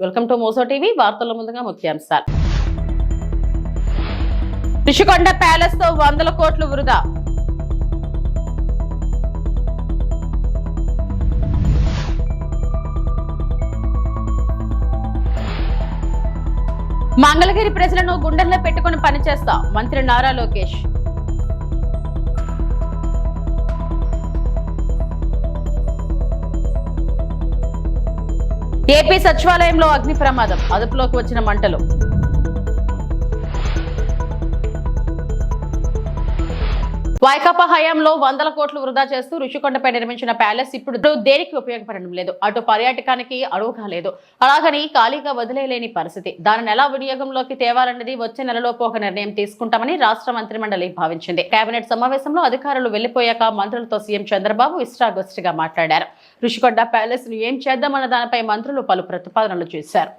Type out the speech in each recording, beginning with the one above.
Welcome to Moussa TV. వార్తల ముందుగా ముఖ్యాంశాలు. రిషికొండ ప్యాలెస్ తో 100 కోట్లు వృధా. మంగళగిరి ప్రజలను గుండెల్లో పెట్టుకుని పనిచేస్తా మంత్రి నారా లోకేష్. ఏపీ సచివాలయంలో అగ్ని ప్రమాదం, అదుపులోకి వచ్చిన మంటలు. వైకాపా హయాంలో 100 కోట్లు వృధా చేస్తూ రుషికొండపై నిర్మించిన ప్యాలెస్ ఇప్పుడు దేనికి ఉపయోగపడడం లేదు. అటు పర్యాటకానికి అడుగుగా లేదు, అలాగని ఖాళీగా వదిలేలేని పరిస్థితి. దానిని ఎలా వినియోగంలోకి తేవాలన్నది వచ్చే నెలలోపు ఒక నిర్ణయం తీసుకుంటామని రాష్ట్ర మంత్రిమండలి భావించింది. కేబినెట్ సమావేశంలో అధికారులు వెళ్లిపోయాక మంత్రులతో సీఎం చంద్రబాబు ఇష్టాగోష్ఠిగా మాట్లాడారు. రుషికొండ ప్యాలెస్ ను ఏం చేద్దామన్న దానిపై మంత్రులు పలు ప్రతిపాదనలు చేశారు.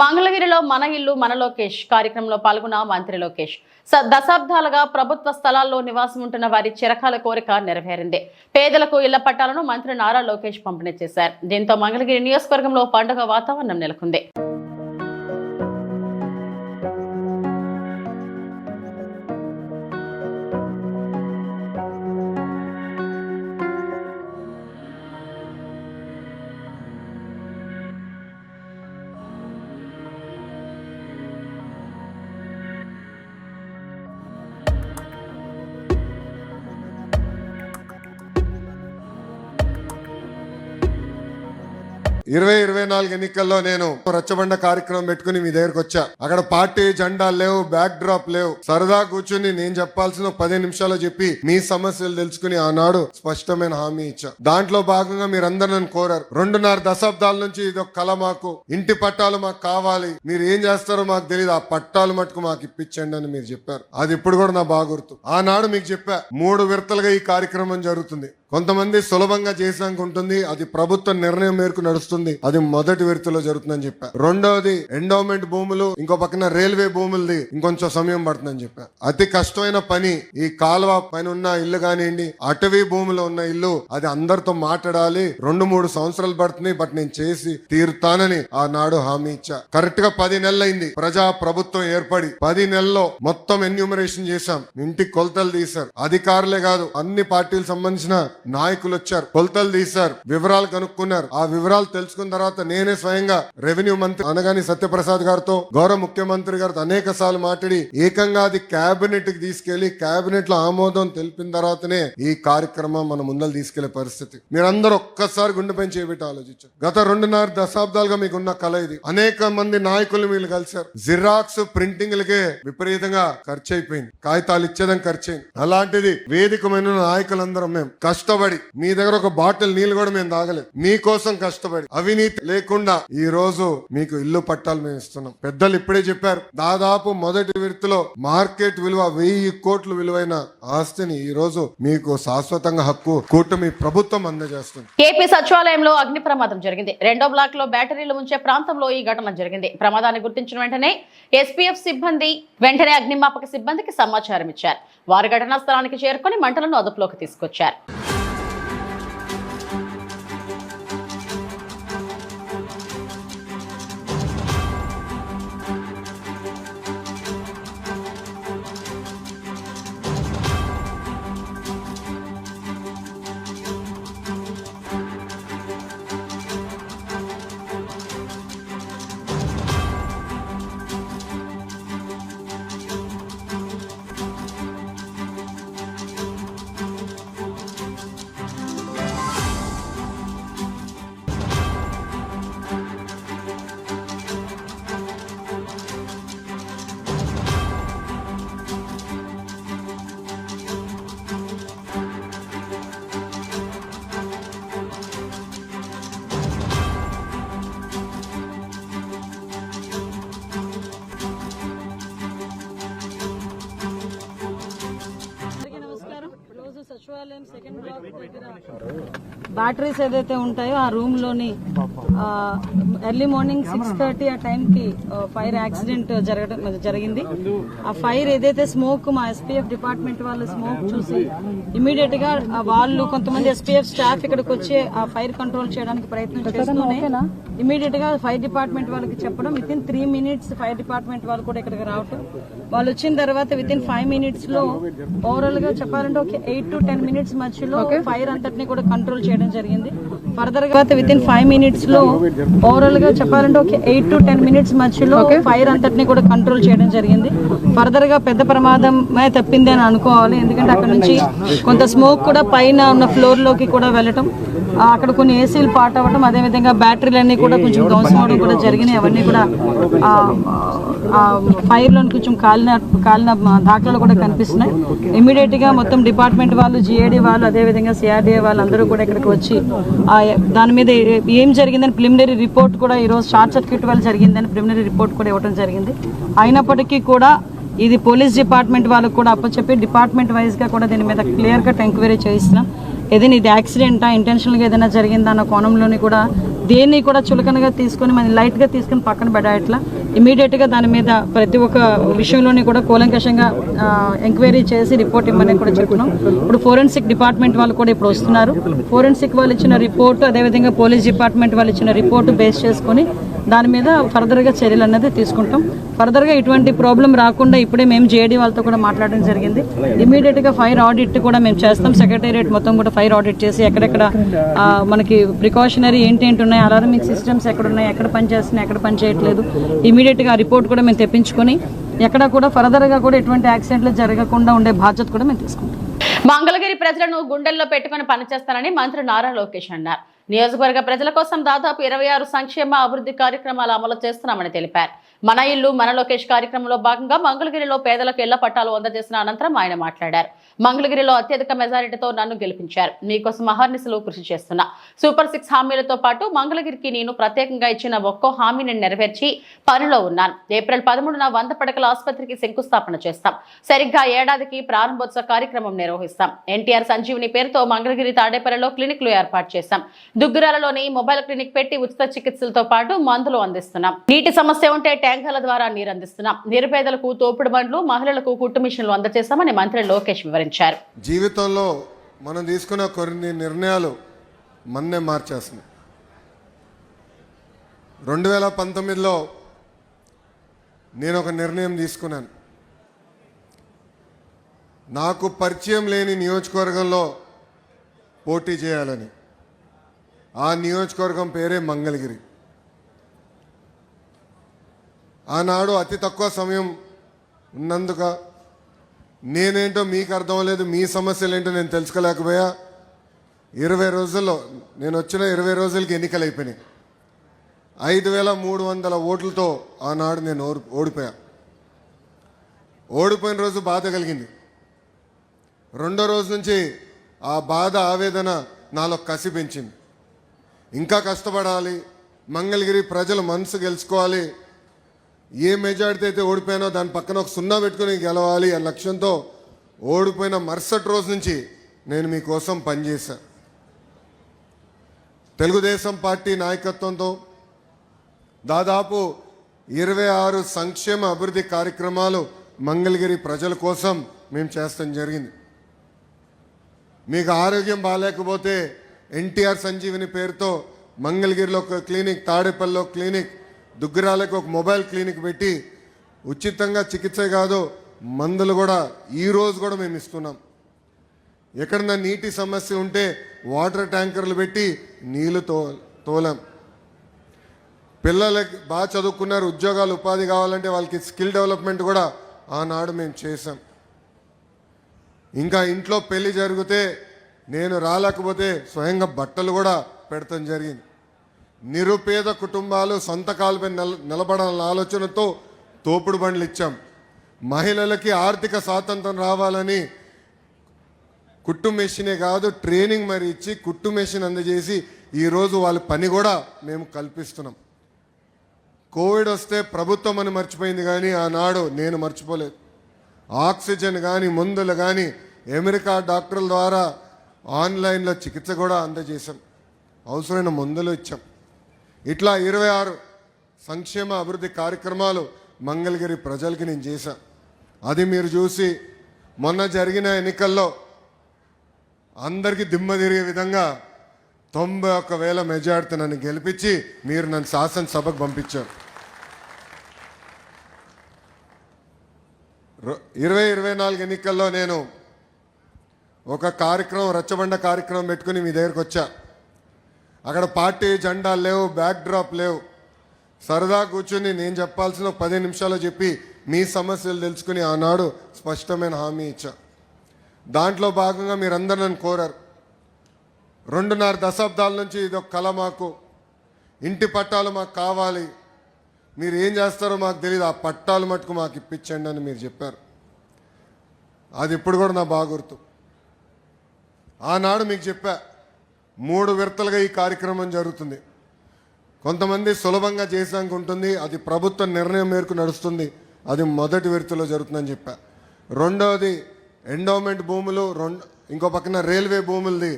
మంగళగిరిలో మన ఇల్లు మన లోకేష్ కార్యక్రమంలో పాల్గొన్న మంత్రి లోకేష్ దశాబ్దాలుగా ప్రభుత్వ స్థలాల్లో నివాసం ఉంటున్న వారి చిరకాల కోరిక నెరవేరింది. పేదలకు ఇళ్ల పట్టాలను మంత్రి నారా లోకేష్ పంపిణీ చేశారు. దీంతో మంగళగిరి నియోజకవర్గంలో పండుగ వాతావరణం నెలకొంది. ఇరవై 24 ఎన్నికల్లో నేను రచ్చబండ కార్యక్రమం పెట్టుకుని మీ దగ్గరకు వచ్చా. అక్కడ పార్టీ జెండాలు లేవు, బ్యాక్ డ్రాప్ లేవు. సరదా కూర్చుని నేను చెప్పాల్సిన 10 నిమిషాలు చెప్పి మీ సమస్యలు తెలుసుకుని ఆనాడు స్పష్టమైన హామీ ఇచ్చా. దాంట్లో భాగంగా మీరందరూ నన్ను కోరారు. 2.5 దశాబ్దాల నుంచి ఇది ఒక కళ, మాకు ఇంటి పట్టాలు మాకు కావాలి, మీరు ఏం చేస్తారో మాకు తెలియదు, ఆ పట్టాలు మటుకు మాకు ఇప్పించండి అని మీరు చెప్పారు. అది ఇప్పుడు కూడా నా బాగా గుర్తు. ఆనాడు మీకు చెప్పా 3 విడతలుగా ఈ కార్యక్రమం జరుగుతుంది. కొంతమంది సులభంగా చేసాక ఉంటుంది, అది ప్రభుత్వ నిర్ణయం మేరకు నడుస్తుంది, అది మొదటి విడతలో జరుగుతుందని చెప్పా. రెండవది ఎండోమెంట్ భూములు, ఇంకో పక్కన రైల్వే భూములది ఇంకొంచెం సమయం పడుతుందని చెప్పా. అతి కష్టమైన పని ఈ కాలువ పైన ఉన్న ఇల్లు కానివ్వండి, అటవీ భూములో ఉన్న ఇల్లు, అది అందరితో మాట్లాడాలి. 2-3 సంవత్సరాలు పడుతుంది, బట్ నేను చేసి తీరుతానని ఆనాడు హామీ ఇచ్చా. కరెక్ట్ గా 10 నెలలైంది ప్రజా ప్రభుత్వం ఏర్పడి. 10 నెలల్లో మొత్తం ఎన్యూమరేషన్ చేశాం, ఇంటికి కొలతలు తీశారు. అధికారులే కాదు, అన్ని పార్టీలకు సంబంధించిన నాయకులు వచ్చారు, కొలతలు తీశారు, వివరాలు కనుక్కున్నారు. ఆ వివరాలు తెలుసుకున్న తర్వాత నేనే స్వయంగా రెవెన్యూ మంత్రి అనగాని సత్యప్రసాద్ గారితో, గౌరవ ముఖ్యమంత్రి గారితో అనేక సార్లు మాట్లాడి ఏకంగా అది కేబినెట్ కి తీసుకెళ్లి కేబినెట్ లో ఆమోదం తెలిపిన తర్వాతనే ఈ కార్యక్రమం మన ముందర తీసుకెళ్లే పరిస్థితి. మీరందరూ ఒక్కసారి గుండెపై చేపెట్టి ఆలోచించారు. గత 2.5 దశాబ్దాలుగా మీకున్న కళ ఇది. అనేక మంది నాయకులు మీరు కలిశారు. జిరాక్స్ ప్రింటింగ్లకే విపరీతంగా ఖర్చు అయిపోయింది, కాగితాలు ఇచ్చేదని ఖర్చు అయింది. అలాంటిది వేదికమైన నాయకులందరం మేము కష్టం కష్టపడి మీ దగ్గర ఒక బాటిల్ నీళ్ళు కూడా మేము తాగలేదు, మీకోసం కష్టపడి అవినీతి లేకుండా ఈ రోజు మీకు ఇల్లు పట్టాలు మేము ఇస్తున్నాం. పెద్దలు ఇప్పుడే చెప్పారు, దాదాపు మొదటి విడతలో మార్కెట్ విలువ 1000 కోట్ల విలువైన ఆస్తిని ఈ రోజు మీకు శాశ్వతంగా హక్కు కూటమి ప్రభుత్వం అందజేస్తుంది. ఏపీ సచివాలయంలో అగ్ని ప్రమాదం జరిగింది. రెండో బ్లాక్ లో బ్యాటరీలు ఉంచే ప్రాంతంలో ఈ ఘటన జరిగింది. ప్రమాదాన్ని గుర్తించిన వెంటనే ఎస్పీఎఫ్ సిబ్బంది వెంటనే అగ్నిమాపక సిబ్బందికి సమాచారం ఇచ్చారు. వారు ఘటనా స్థలానికి చేరుకొని మంటలను అదుపులోకి తీసుకొచ్చారు. సచివాలయం సెకండ్ బ్లాక్ దగ్గర బ్యాటరీస్ ఏదైతే ఉంటాయో ఆ రూమ్ లోని ఎర్లీ మార్నింగ్ 6:30 ఆ టైంకి ఫైర్ యాక్సిడెంట్ జరిగింది. ఆ ఫైర్ ఏదైతే స్మోక్ మా ఎస్పీఎఫ్ డిపార్ట్మెంట్ వాళ్ళు స్మోక్ చూసి ఇమీడియట్ గా వాళ్ళు కొంతమంది ఎస్పీఎఫ్ స్టాఫ్ ఇక్కడికి వచ్చి ఆ ఫైర్ కంట్రోల్ చేయడానికి ప్రయత్నం చేస్తూనే ఇమీడియట్ గా ఫైర్ డిపార్ట్మెంట్ వాళ్ళకి చెప్పడం, with in 3 minutes fire department వాళ్ళు కూడా ఇక్కడికి రావటం. వాళ్ళు వచ్చిన తర్వాత విత్ ఇన్ 5 minutes లో ఓవరాల్ గా చెప్పాలంటే ఒక 8 to 10 minutes మధ్యలో ఫైర్ అంతటిని కూడా కంట్రోల్ చేయడం జరిగింది. ఫర్దర్ గా విత్ ఇన్ 5 minutes లో ఓవరాల్ గా చెప్పాలంటే ఒక 8 to 10 minutes మధ్యలో ఫైర్ అంతటిని కూడా కంట్రోల్ చేయడం జరిగింది. ఫర్దర్ గా పెద్ద ప్రమాదమే తప్పింది అని అనుకోవాలి. ఎందుకంటే అక్కడ నుంచి కొంత స్మోక్ కూడా పైన ఉన్న ఫ్లోర్ లోకి కూడా వెళ్ళటం, అక్కడ కొన్ని ఏసీలు పాట్ అవ్వడం, అదేవిధంగా బ్యాటరీలన్నీ కూడా కొంచెం ధ్వంసం అవడం కూడా జరిగినాయి. అవన్నీ కూడా ఫైర్ లో కొంచెం కాలిన దాఖలాలు కూడా కనిపిస్తున్నాయి. ఇమీడియట్ గా మొత్తం డిపార్ట్మెంట్ వాళ్ళు, జిఏడి వాళ్ళు, అదేవిధంగా సిఆర్డీఏ వాళ్ళు అందరూ కూడా ఇక్కడికి వచ్చి దాని మీద ఏం జరిగిందని ప్రిలిమినరీ రిపోర్ట్ కూడా ఈ రోజు షార్ట్ సర్క్యూట్ వల్ల జరిగిందని ప్రిలిమినరీ రిపోర్ట్ కూడా ఇవ్వడం జరిగింది. అయినప్పటికీ కూడా ఇది పోలీస్ డిపార్ట్మెంట్ వాళ్ళకు కూడా అప్పచెప్పి డిపార్ట్మెంట్ వైజ్ గా కూడా దీని మీద క్లియర్ కట్ ఎంక్వైరీ చేయిస్తున్నాం. ఏదైనా ఇది యాక్సిడెంటా, ఇంటెన్షనల్గా ఏదైనా జరిగిందా అన్న కోణంలోని కూడా దేన్ని కూడా చులకనగా తీసుకొని మన లైట్గా తీసుకుని పక్కన పెట్టాట్లా ఇమీడియట్గా దాని మీద ప్రతి ఒక్క విషయంలోని కూడా కూలంకషంగా ఎంక్వైరీ చేసి రిపోర్ట్ ఇవ్వమని కూడా చెప్తున్నాం. ఇప్పుడు ఫోరెన్సిక్ డిపార్ట్మెంట్ వాళ్ళు కూడా ఇప్పుడు వస్తున్నారు. ఫోరెన్సిక్ వాళ్ళు ఇచ్చిన రిపోర్టు, అదేవిధంగా పోలీస్ డిపార్ట్మెంట్ వాళ్ళు ఇచ్చిన రిపోర్టు బేస్ చేసుకొని దాని మీద ఫర్దర్గా చర్యలు అనేది తీసుకుంటాం. ఫర్దర్గా ఇటువంటి ప్రాబ్లం రాకుండా ఇప్పుడే మేము జేడీ వాళ్ళతో కూడా మాట్లాడడం జరిగింది. ఇమీడియట్గా ఫైర్ ఆడిట్ కూడా మేము చేస్తాం. సెక్రటేరియట్ మొత్తం కూడా ఫైర్ ఆడిట్ చేసి ఎక్కడెక్కడ మనకి ప్రికాషనరీ ఏంటి ఉన్నాయి, అలారమింగ్ సిస్టమ్స్ ఎక్కడ ఉన్నాయి, ఎక్కడ పనిచేస్తున్నాయి, ఎక్కడ పని చేయట్లేదు, ఇమీడియట్గా ఆ రిపోర్ట్ కూడా మేము తెప్పించుకొని ఎక్కడ కూడా ఫర్దర్గా కూడా ఎటువంటి యాక్సిడెంట్లు జరగకుండా ఉండే బాధ్యత కూడా మేము తీసుకుంటాం. మంగళగిరి ప్రజలను గుండెల్లో పెట్టుకుని పనిచేస్తానని మంత్రి నారా లోకేష్ అన్నారు. నియోజకవర్గ ప్రజల కోసం దాదాపు 26 సంక్షేమ అభివృద్ధి కార్యక్రమాలు అమలు చేస్తున్నామని తెలిపారు. మన ఇల్లు మన లోకేష్ కార్యక్రమంలో భాగంగా మంగళగిరిలో పేదలకు ఇళ్ల పట్టాలు అందజేసిన అనంతరం ఆయన మాట్లాడారు. మంగళగిరిలో అత్యధిక మెజారిటీతో నన్ను గెలిపించారు. మీకోసం అహర్నిశలు కృషి చేస్తున్నా. సూపర్ 6 హామీలతో పాటు మంగళగిరికి నేను ప్రత్యేకంగా ఇచ్చిన ఒక్కో హామీని నెరవేర్చి పనిలో ఉన్నాను. ఏప్రిల్ 13న 100 పడకల ఆసుపత్రికి శంకుస్థాపన చేస్తాం. సరిగ్గా ఏడాదికి ప్రారంభోత్సవ కార్యక్రమం నిర్వహిస్తాం. ఎన్టీఆర్ సంజీవిని పేరుతో మంగళగిరి తాడేపల్లిలో క్లినిక్లు ఏర్పాటు చేస్తాం. దుగ్గిరాలలోని మొబైల్ క్లినిక్ పెట్టి ఉచిత చికిత్సలతో పాటు మందులు అందిస్తున్నాం. నీటి సమస్య ఉంటే ట్యాంకర్ల ద్వారా నీరు అందిస్తున్నాం. నిరుపేదలకు తోపుడు బండ్లు, మహిళలకు కుట్టు మిషన్లు అందజేస్తామని మంత్రి లోకేష్ వివరించారు. జీవితంలో మనం తీసుకున్న కొన్ని నిర్ణయాలు మన్నే మార్చేస్తున్నాయి. 2019లో నేను ఒక నిర్ణయం తీసుకున్నాను. నాకు పరిచయం లేని నియోజకవర్గంలో పోటీ చేయాలని. ఆ నియోజకవర్గం పేరే మంగళగిరి. ఆనాడు అతి తక్కువ సమయం ఉన్నందుక నేనేంటో మీకు అర్థం లేదు, మీ సమస్యలు ఏంటో నేను తెలుసుకోలేకపోయా. 20 రోజుల్లో నేను వచ్చిన 20 రోజులకి ఎన్నికలు అయిపోయినాయి. 5300 ఓట్లతో ఆనాడు నేను ఓడిపోయా. ఓడిపోయిన రోజు బాధ కలిగింది. రెండో రోజు నుంచి ఆ బాధ ఆవేదన నాలో కసి పెంచింది. ఇంకా కష్టపడాలి, మంగళగిరి ప్రజల మనసు గెలుచుకోవాలి, ఏ మెజారిటీ అయితే ఓడిపోయినో దాని పక్కన ఒక 0 పెట్టుకుని గెలవాలి అనే లక్ష్యంతో ఓడిపోయిన మరుసటి రోజు నుంచి నేను మీకోసం పనిచేశా. తెలుగుదేశం పార్టీ నాయకత్వంతో దాదాపు 26 సంక్షేమ అభివృద్ధి కార్యక్రమాలు మంగళగిరి ప్రజల కోసం మేము చేస్తాం జరిగింది. మీకు ఆరోగ్యం బాగాలేకపోతే ఎన్టీఆర్ సంజీవిని పేరుతో మంగళగిరిలో ఒక క్లినిక్, తాడేపల్లిలో క్లినిక్, దుగ్గిరాలకు ఒక మొబైల్ క్లినిక్ పెట్టి ఉచితంగా చికిత్స కాదు మందులు కూడా ఈరోజు కూడా మేము ఇస్తున్నాం. ఎక్కడన్నా నీటి సమస్య ఉంటే వాటర్ ట్యాంకర్లు పెట్టి నీళ్లు తోలాం. పిల్లలకి బాగా చదువుకున్నారు, ఉద్యోగాలు ఉపాధి కావాలంటే వాళ్ళకి స్కిల్ డెవలప్మెంట్ కూడా ఆనాడు మేము చేశాం. ఇంకా ఇంట్లో పెళ్లి జరిగితే నేను రాలేకపోతే స్వయంగా బట్టలు కూడా పెడతాం జరిగింది. నిరుపేద కుటుంబాలు సొంత కాలుపై నిలబడాలన్న ఆలోచనతో తోపుడు బండ్లు ఇచ్చాం. మహిళలకి ఆర్థిక స్వాతంత్రం రావాలని కుట్టు మెషినే కాదు ట్రైనింగ్ మరి ఇచ్చి కుట్టు మెషిన్ అందజేసి ఈరోజు వాళ్ళ పని కూడా మేము కల్పిస్తున్నాం. కోవిడ్ వస్తే ప్రభుత్వం అని మర్చిపోయింది కానీ ఆనాడు నేను మర్చిపోలేదు. ఆక్సిజన్ కానీ మందులు కానీ అమెరికా డాక్టర్ల ద్వారా ఆన్లైన్లో చికిత్స కూడా అందజేశాం, అవసరమైన మందులు ఇచ్చాం. ఇట్లా 26 సంక్షేమ అభివృద్ధి కార్యక్రమాలు మంగళగిరి ప్రజలకి నేను చేశాను. అది మీరు చూసి మొన్న జరిగిన ఎన్నికల్లో అందరికీ దిమ్మ తిరిగే విధంగా 91,000 మెజార్టీ నన్ను గెలిపించి మీరు నన్ను శాసనసభకు పంపించారు. 2024 ఎన్నికల్లో నేను ఒక కార్యక్రమం, రచ్చబండ కార్యక్రమం పెట్టుకుని మీ దగ్గరకు వచ్చా. అక్కడ పార్టీ జెండాలు లేవు, బ్యాక్ డ్రాప్ లేవు. సరదా కూర్చుని నేను చెప్పాల్సిన 10 నిమిషాలు చెప్పి మీ సమస్యలు తెలుసుకుని ఆనాడు స్పష్టమైన హామీ ఇచ్చా. దాంట్లో భాగంగా మీరందరూ నన్ను కోరారు. 2.5 దశాబ్దాల నుంచి ఇది ఒక కళ, మాకు ఇంటి పట్టాలు మాకు కావాలి, మీరు ఏం చేస్తారో మాకు తెలియదు, ఆ పట్టాలు మటుకు మాకు ఇప్పించండి అని మీరు చెప్పారు. అది ఇప్పుడు కూడా నా బాగా గుర్తు. ఆనాడు మీకు చెప్పా 3 విడతలుగా ఈ కార్యక్రమం జరుగుతుంది. కొంతమంది సులభంగా చేసాక ఉంటుంది, అది ప్రభుత్వ నిర్ణయం మేరకు నడుస్తుంది, అది మొదటి విడతలో జరుగుతుందని చెప్పా. రెండవది ఎండోమెంట్ భూములు, ఇంకో పక్కన రైల్వే భూములది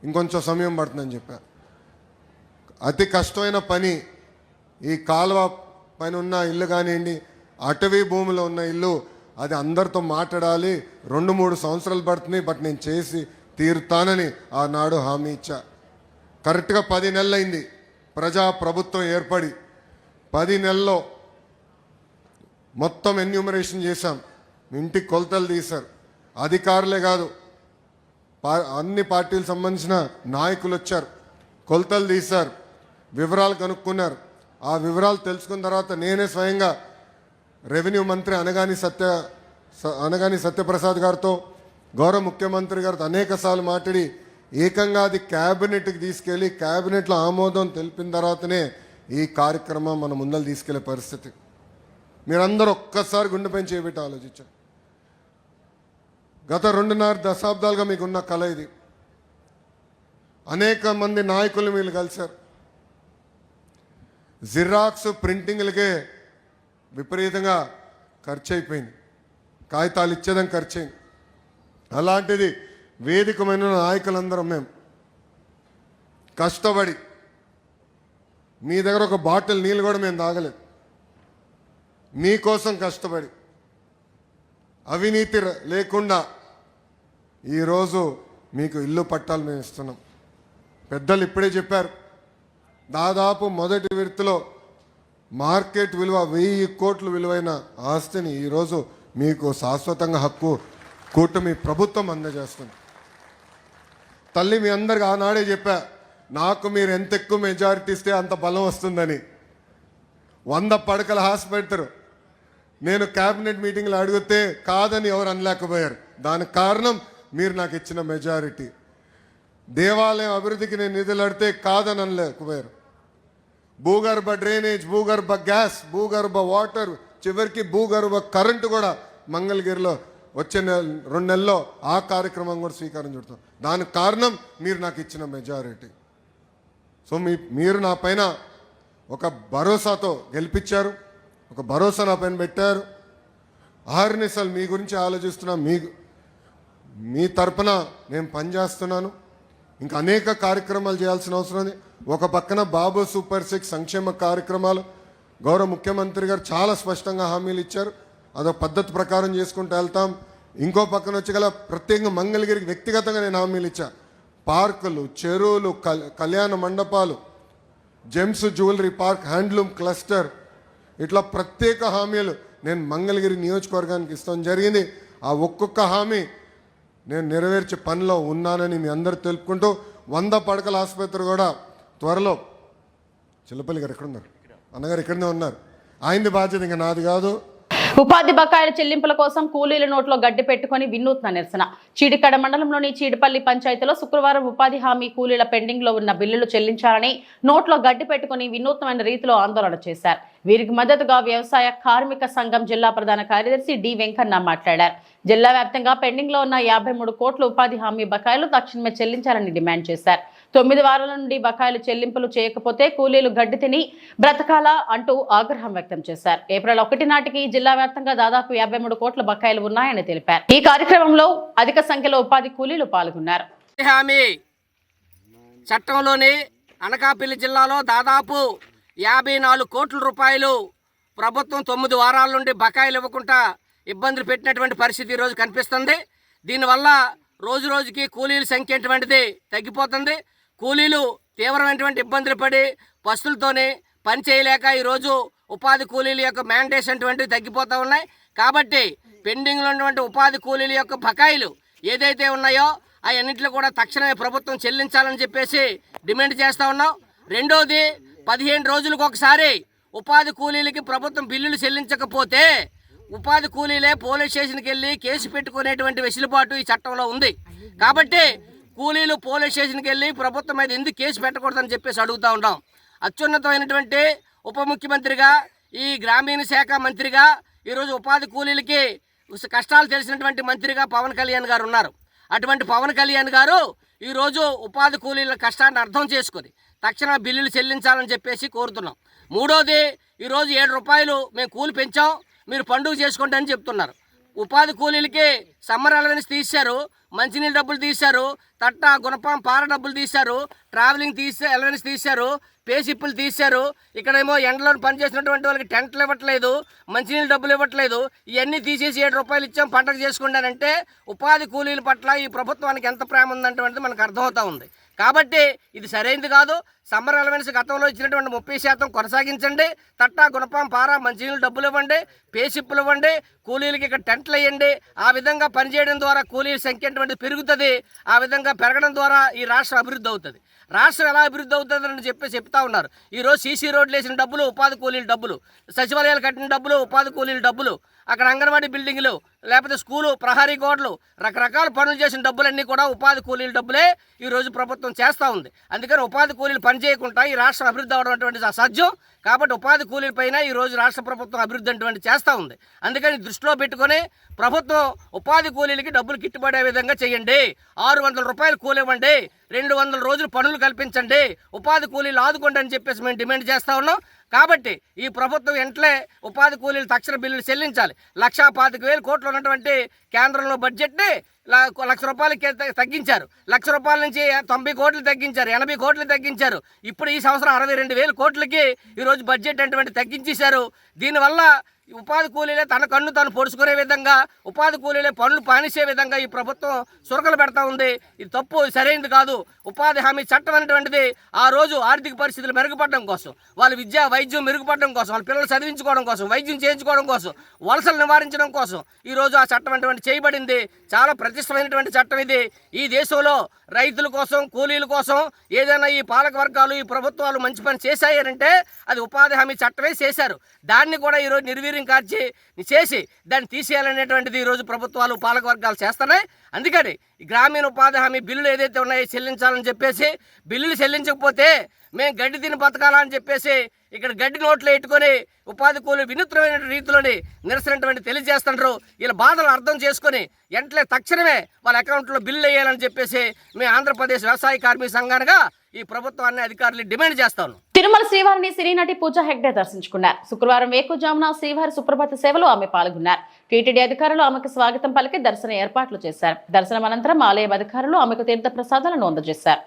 ఇంకొంచెం సమయం పడుతుందని చెప్పా. అతి కష్టమైన పని ఈ కాలువ పైన ఉన్న ఇల్లు కానివ్వండి, అటవీ భూమిలో ఉన్న ఇల్లు, అది అందరితో మాట్లాడాలి, 2-3 సంవత్సరాలు పడుతుంది, బట్ నేను చేసి తీరుతానని ఆనాడు హామీ ఇచ్చా. కరెక్ట్గా 10 నెలలు అయింది ప్రజా ప్రభుత్వం ఏర్పడి. 10 నెలల్లో మొత్తం ఎన్యూమరేషన్ చేశాం, ఇంటికి కొలతలు తీశారు. అధికారులే కాదు, అన్ని పార్టీలకు సంబంధించిన నాయకులు వచ్చారు, కొలతలు తీశారు, వివరాలు కనుక్కున్నారు. ఆ వివరాలు తెలుసుకున్న తర్వాత నేనే స్వయంగా రెవెన్యూ మంత్రి అనగాని సత్యప్రసాద్ గారితో, గౌరవ ముఖ్యమంత్రి గారితో అనేక సార్లు మాట్లాడి ఏకంగా అది క్యాబినెట్కి తీసుకెళ్ళి క్యాబినెట్లో ఆమోదం తెలిపిన తర్వాతనే ఈ కార్యక్రమం మన ముందలు తీసుకెళ్లే పరిస్థితి. మీరందరూ ఒక్కసారి గుండెపై చేపెట్టి ఆలోచించారు. గత 2.5 దశాబ్దాలుగా మీకున్న కళ ఇది. అనేక మంది నాయకులు మీరు కలిశారు. జిరాక్స్ ప్రింటింగ్లకే విపరీతంగా ఖర్చు అయిపోయింది, కాగితాలు ఇచ్చేదానికి ఖర్చు అయింది. అలాంటిది వేదికమైన నాయకులందరం మేము కష్టపడి, మీ దగ్గర ఒక బాటిల్ నీళ్ళు కూడా మేము తాగలేదు, మీకోసం కష్టపడి అవినీతి లేకుండా ఈరోజు మీకు ఇల్లు పట్టాలు మేము ఇస్తున్నాం. పెద్దలు ఇప్పుడే చెప్పారు, దాదాపు మొదటి విడతలో మార్కెట్ విలువ 1000 కోట్ల విలువైన ఆస్తిని ఈరోజు మీకు శాశ్వతంగా హక్కు కూటమి ప్రభుత్వం అందజేస్తుంది. తల్లి మీ అందరికి ఆనాడే చెప్పా, నాకు మీరు ఎంత ఎక్కువ మెజారిటీ ఇస్తే అంత బలం వస్తుందని. 100 పడకల హాస్పిటల్ నేను క్యాబినెట్ మీటింగ్లో అడిగితే కాదని ఎవరు అనలేకపోయారు. దానికి కారణం మీరు నాకు ఇచ్చిన మెజారిటీ. దేవాలయం అభివృద్ధికి నేను నిధులు అడితే కాదని అనలేకపోయారు. భూగర్భ డ్రైనేజ్, భూగర్భ గ్యాస్, భూగర్భ వాటర్, చివరికి భూగర్భ కరెంటు కూడా మంగళగిరిలో వచ్చే 2 నెలల్లో ఆ కార్యక్రమం కూడా శ్రీకారం చుడతాం. దానికి కారణం మీరు నాకు ఇచ్చిన మెజారిటీ. సో మీరు నా పైన ఒక భరోసాతో గెలిపించారు, ఒక భరోసా నా పైన పెట్టారు. ఆహర్నిశలు మీ గురించి ఆలోచిస్తున్నా, మీ తరపున నేను పనిచేస్తున్నాను. ఇంకా అనేక కార్యక్రమాలు చేయాల్సిన అవసరం ఉంది. ఒక పక్కన బాబు సూపర్ 6 సంక్షేమ కార్యక్రమాలు గౌరవ ముఖ్యమంత్రి గారు చాలా స్పష్టంగా హామీలు ఇచ్చారు. అదొక పద్ధతి ప్రకారం చేసుకుంటూ వెళ్తాం. ఇంకో పక్కన వచ్చి గల ప్రత్యేకంగా మంగళగిరికి వ్యక్తిగతంగా నేను హామీలు ఇచ్చా. పార్కులు, చెరువులు, కళ్యాణ మండపాలు, gems jewellery park, handloom cluster, ఇట్లా ప్రత్యేక హామీలు నేను మంగళగిరి నియోజకవర్గానికి ఇస్తాం జరిగింది. ఆ ఒక్కొక్క హామీ నేను నెరవేర్చే పనిలో ఉన్నానని మీ అందరూ తెలుపుకుంటూ 100 పడకల ఆసుపత్రి కూడా త్వరలో. చిల్లపల్లి గారు ఎక్కడున్నారు? అన్నగారు ఇక్కడనే ఉన్నారు. ఆయనది బాధ్యత, ఇంకా నాది కాదు. ఉపాధి బకాయిల చెల్లింపుల కోసం కూలీల నోట్లో గడ్డి పెట్టుకుని వినూత్న నిరసన. చీడికడ మండలంలోని చీడిపల్లి పంచాయతీలో శుక్రవారం ఉపాధి హామీ కూలీల పెండింగ్ లో ఉన్న బిల్లులు చెల్లించాలని నోట్లో గడ్డి పెట్టుకుని వినూత్నమైన రీతిలో ఆందోళన చేశారు. వీరికి మద్దతుగా వ్యవసాయ కార్మిక సంఘం జిల్లా ప్రధాన కార్యదర్శి డి వెంకన్న మాట్లాడారు. జిల్లా వ్యాప్తంగా పెండింగ్ లో ఉన్న 53 కోట్ల ఉపాధి హామీ బకాయిలు తక్షణమే చెల్లించాలని డిమాండ్ చేశారు. 9 వారాల నుండి బకాయిలు చెల్లింపులు చేయకపోతే కూలీలు గడ్డి తిని బ్రతకాలా అంటూ ఆగ్రహం వ్యక్తం చేశారు. ఏప్రిల్ 1 నాటికి జిల్లా వ్యాప్తంగా దాదాపు 53 కోట్ల బకాయిలు ఉన్నాయని తెలిపారు. ఈ కార్యక్రమంలో అధిక సంఖ్యలో ఉపాధి కూలీలు పాల్గొన్నారు. హామీ చట్టంలోని అనకాపల్లి జిల్లాలో దాదాపు 54 కోట్ల రూపాయలు ప్రభుత్వం 9 వారాల నుండి బకాయిలు ఇవ్వకుండా ఇబ్బందులు పెట్టినటువంటి పరిస్థితి ఈరోజు కనిపిస్తుంది. దీనివల్ల రోజు రోజుకి కూలీల సంఖ్య అటువంటిది తగ్గిపోతుంది. కూలీలు తీవ్రమైనటువంటి ఇబ్బందులు పడి పస్తులతోనే పని చేయలేక ఈరోజు ఉపాధి కూలీల యొక్క మ్యాండేట్స్ అటువంటివి తగ్గిపోతూ ఉన్నాయి. కాబట్టి పెండింగ్లో ఉన్నటువంటి ఉపాధి కూలీల యొక్క బకాయిలు ఏదైతే ఉన్నాయో అవన్నింటిలో కూడా తక్షణమే ప్రభుత్వం చెల్లించాలని చెప్పేసి డిమాండ్ చేస్తూ ఉన్నాం. రెండోది, 15 రోజులకు ఒకసారి ఉపాధి కూలీలకి ప్రభుత్వం బిల్లులు చెల్లించకపోతే ఉపాధి కూలీలే పోలీస్ స్టేషన్కి వెళ్ళి కేసు పెట్టుకునేటువంటి వెసులుబాటు ఈ చట్టంలో ఉంది. కాబట్టి కూలీలు పోలీస్ స్టేషన్కి వెళ్ళి ప్రభుత్వం మీద ఎందుకు కేసు పెట్టకూడదని చెప్పేసి అడుగుతూ ఉన్నాం. అత్యున్నతమైనటువంటి ఉప ముఖ్యమంత్రిగా, ఈ గ్రామీణ శాఖ మంత్రిగా, ఈరోజు ఉపాధి కూలీలకి కష్టాలు తెలిసినటువంటి మంత్రిగా పవన్ కళ్యాణ్ గారు ఉన్నారు. అటువంటి పవన్ కళ్యాణ్ గారు ఈరోజు ఉపాధి కూలీల కష్టాన్ని అర్థం చేసుకొని తక్షణ బిల్లులు చెల్లించాలని చెప్పేసి కోరుతున్నాం. మూడోది, ఈరోజు 7 రూపాయలు మేము కూలి పెంచాం, మీరు పండుగ చేసుకోండి అని చెప్తున్నారు. ఉపాధి కూలీలకి సమ్మర్ అలవెన్స్ తీశారు, మంచినీళ్ళ డబ్బులు తీశారు, తట్ట గుణపం పార డబ్బులు తీశారు, ట్రావెలింగ్ అలవెన్స్ తీశారు, పే సిప్పులు తీశారు. ఇక్కడేమో ఎండలో పనిచేసినటువంటి వాళ్ళకి టెంట్లు ఇవ్వట్లేదు, మంచినీళ్ళ డబ్బులు ఇవ్వట్లేదు. ఇవన్నీ తీసేసి 7 రూపాయలు ఇచ్చాం పండగ చేసుకుంటానంటే ఉపాధి కూలీల పట్ల ఈ ప్రభుత్వానికి ఎంత ప్రేమ ఉందంటే మనకు అర్థమవుతూ ఉంది. కాబట్టి ఇది సరైనది కాదు. సమ్మర్ అలవెన్స్ గతంలో ఇచ్చినటువంటి 30% కొనసాగించండి. తట్టా గుణపం పార మంచినీళ్ళు డబ్బులు ఇవ్వండి, పే సిప్పులు ఇవ్వండి, కూలీలకి ఇక్కడ టెంట్లు వేయండి. ఆ విధంగా పనిచేయడం ద్వారా కూలీల సంఖ్య అటువంటి పెరుగుతుంది. ఆ విధంగా పెరగడం ద్వారా ఈ రాష్ట్రం అభివృద్ధి అవుతుంది. రాష్ట్రం ఎలా అభివృద్ధి అవుతుందని చెప్తా ఉన్నారు. ఈరోజు సీసీ రోడ్లు వేసిన డబ్బులు ఉపాధి కూలీల డబ్బులు, సచివాలయాలు కట్టిన డబ్బులు ఉపాధి కూలీల డబ్బులు, అక్కడ అంగన్వాడీ బిల్డింగ్లు, లేకపోతే స్కూలు ప్రహరీ గోడలు, రకరకాల పనులు చేసిన డబ్బులన్నీ కూడా ఉపాధి కూలీల డబ్బులే ఈరోజు ప్రభుత్వం చేస్తూ ఉంది. అందుకని ఉపాధి కూలీలు పని చేయకుండా ఈ రాష్ట్రం అభివృద్ధి అవడం అటువంటి అసాధ్యం. కాబట్టి ఉపాధి కూలీల పైన ఈరోజు రాష్ట్ర ప్రభుత్వం అభివృద్ధి అటువంటి చేస్తూ ఉంది. అందుకని దృష్టిలో పెట్టుకొని ప్రభుత్వం ఉపాధి కూలీలకి డబ్బులు గిట్టుబడే విధంగా చేయండి. 600 రూపాయలు కూలి ఇవ్వండి, 200 రోజులు పనులు కల్పించండి, ఉపాధి కూలీలు ఆదుకోండి అని చెప్పేసి మేము డిమాండ్ చేస్తూ ఉన్నాం. కాబట్టి ఈ ప్రభుత్వం వెంటనే ఉపాధి కూలీలు తక్షణ బిల్లులు చెల్లించాలి. 1,25,000 కోట్లు ఉన్నటువంటి కేంద్రంలో బడ్జెట్ని 1,00,000 రూపాయలకి తగ్గించారు. 1,00,000 రూపాయల నుంచి 90 కోట్లు తగ్గించారు, 80 కోట్లు తగ్గించారు. ఇప్పుడు ఈ సంవత్సరం 62,000 కోట్లకి ఈరోజు బడ్జెట్ అటువంటి తగ్గించేశారు. దీనివల్ల ఉపాధి కూలీలే తన కన్ను తాను పొడుచుకునే విధంగా, ఉపాధి కూలీలే పనులు పానిసే విధంగా ఈ ప్రభుత్వం సురకలు పెడతా ఉంది. ఇది తప్పు, సరైనది కాదు. ఉపాధి హామీ చట్టం అనేటువంటిది ఆ రోజు ఆర్థిక పరిస్థితులు మెరుగుపడడం కోసం, వాళ్ళ విద్య వైద్యం మెరుగుపడడం కోసం, వాళ్ళ పిల్లలు చదివించుకోవడం కోసం, వైద్యం చేయించుకోవడం కోసం, వలసలు నివారించడం కోసం ఈరోజు ఆ చట్టం అటువంటి చేయబడింది. చాలా ప్రతిష్టమైనటువంటి చట్టం ఇది. ఈ దేశంలో రైతుల కోసం, కూలీల కోసం ఏదైనా ఈ పాలక వర్గాలు, ఈ ప్రభుత్వాలు మంచి పని చేశాయంటే అది ఉపాధి హామీ చట్టమే చేశారు. దాన్ని కూడా ఈరోజు నిర్వీర్యం చేసి దాన్ని తీసేయాలనేటువంటిది ఈరోజు ప్రభుత్వాలు, పాలక వర్గాలు చేస్తున్నాయి. అందుకని ఈ గ్రామీణ ఉపాధి హామీ బిల్లులు ఏదైతే ఉన్నాయో చెల్లించాలని చెప్పేసి, బిల్లులు చెల్లించకపోతే మేము గడ్డి తిని బతకాలని చెప్పేసి ఇక్కడ గడ్డి నోట్లో పెట్టుకొని ఉపాధి కూలీలు వినూత్నమైన రీతిలోని నిరసన తెలియజేస్తుంటారు. వీళ్ళ బాధలు అర్థం చేసుకొని వెంటనే తక్షణమే వాళ్ళ అకౌంట్లో బిల్లు వేయాలని చెప్పేసి మేము ఆంధ్రప్రదేశ్ వ్యవసాయ కార్మిక సంఘాలుగా ఈ ప్రభుత్వాన్ని అధికారులు డిమాండ్ చేస్తాను. తిరుమల శ్రీవారిని సినీ నటి పూజా హెగ్డే దర్శించుకున్నారు. శుక్రవారం వేకుజామున శ్రీవారి సుప్రభాత సేవలో ఆమె పాల్గొన్నారు. టీటీడీ అధికారులు ఆమెకు స్వాగతం పలికి దర్శన ఏర్పాట్లు చేశారు. దర్శనం అనంతరం ఆలయ అధికారులు ఆమెకు తీర్థ ప్రసాదాలను అందజేశారు.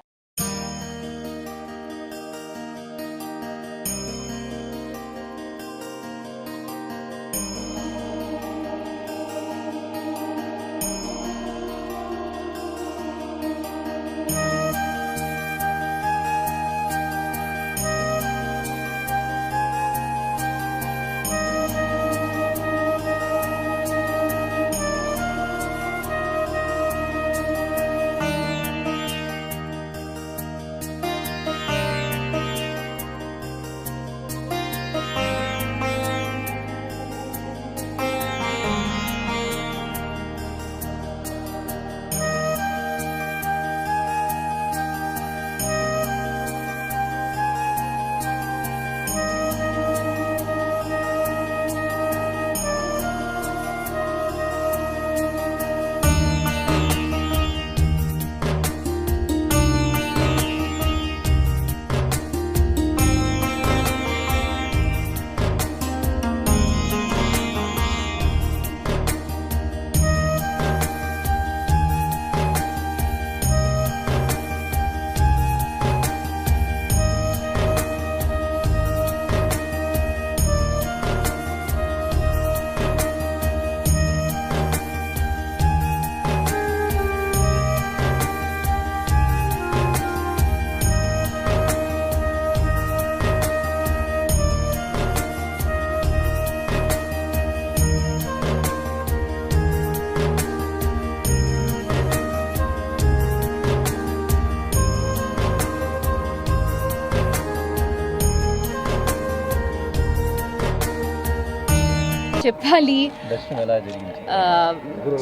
చెప్పాలి,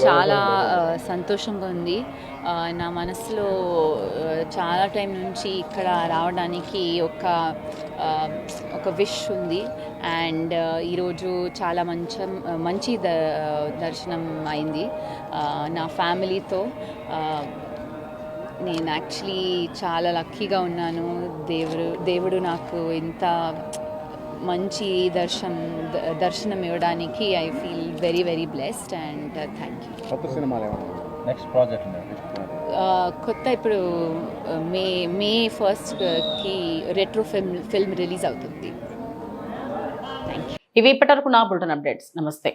చాలా సంతోషంగా ఉంది. నా మనసులో చాలా టైం నుంచి ఇక్కడ రావడానికి ఒక విష్ ఉంది. అండ్ ఈరోజు చాలా మంచి దర్శనం అయింది నా ఫ్యామిలీతో. నేను యాక్చువల్లీ చాలా లక్కీగా ఉన్నాను. దేవుడు నాకు ఇంత మంచి దర్శనం ఇవ్వడానికి I feel very very blessed and thank you. కొత్త ఇప్పుడు మే 1కి రెట్రో ఫిల్మ్ రిలీజ్ అవుతుంది. Thank you. ఇవి ఇప్పటివరకు నా బులెటిన్ అప్డేట్స్. నమస్తే.